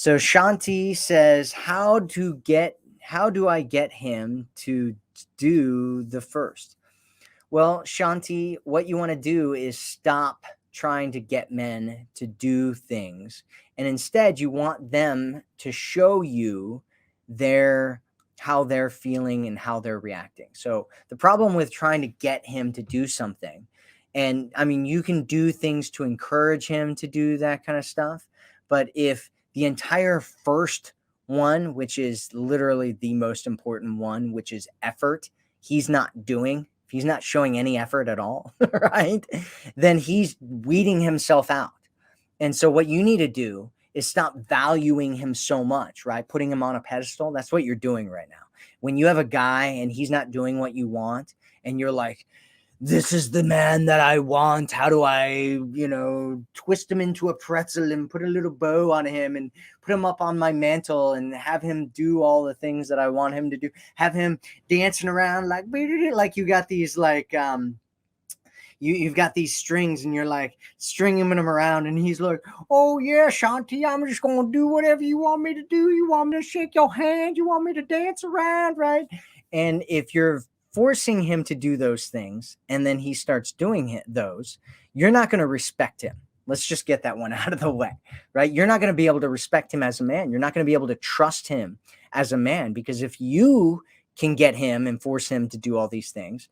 So Shanti says, how do I get him to do the first? Well, Shanti, what you want to do is stop trying to get men to do things. And instead, you want them to show you their how they're feeling and how they're reacting. So the problem with trying to get him to do something, and I mean, you can do things to encourage him to do that kind of stuff, but if the entire first one, which is literally the most important one, which is effort, he's not doing, if he's not showing any effort at all, right? Then he's weeding himself out. And so what you need to do is stop valuing him so much, right? Putting him on a pedestal. That's what you're doing right now. When you have a guy and he's not doing what you want, and you're like, this is the man that I want. How do I, twist him into a pretzel and put a little bow on him and put him up on my mantle and have him do all the things that I want him to do? Have him dancing around like you got these you've got these strings and you're like stringing him around, and he's like, oh yeah, Shanti, I'm just gonna do whatever you want me to do. You want me to shake your hand? You want me to dance around, right? And if you're forcing him to do those things and then he starts doing those, you're not going to respect him. Let's just get that one out of the way, right? You're not going to be able to respect him as a man. You're not going to be able to trust him as a man, because if you can get him and force him to do all these things,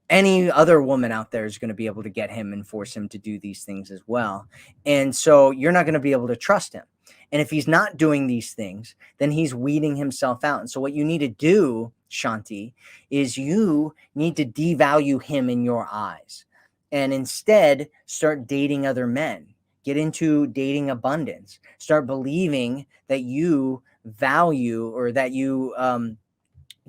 any other woman out there is going to be able to get him and force him to do these things as well. And so you're not going to be able to trust him. And if he's not doing these things, then he's weeding himself out. And so what you need to do, Shanti, is you need to devalue him in your eyes and instead start dating other men. Get into dating abundance. Start believing that you value, or that you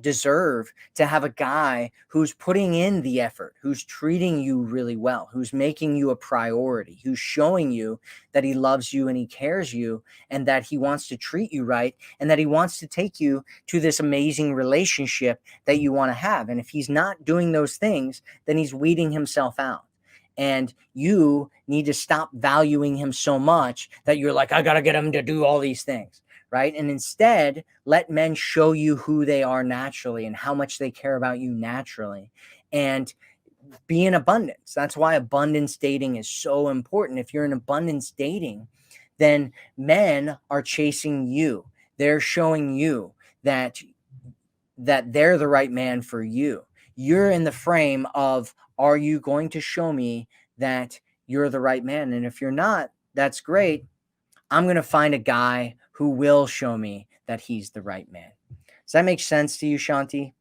deserve to have a guy who's putting in the effort, who's treating you really well, who's making you a priority, who's showing you that he loves you and he cares you and that he wants to treat you right and that he wants to take you to this amazing relationship that you want to have. And if he's not doing those things, then he's weeding himself out. And you need to stop valuing him so much that you're like, I got to get him to do all these things. Right? And instead, let men show you who they are naturally and how much they care about you naturally, and be in abundance. That's why abundance dating is so important. If you're in abundance dating, then men are chasing you. They're showing you that they're the right man for you. You're in the frame of, are you going to show me that you're the right man? And if you're not, that's great. I'm going to find a guy who will show me that he's the right man. Does that make sense to you, Shanti?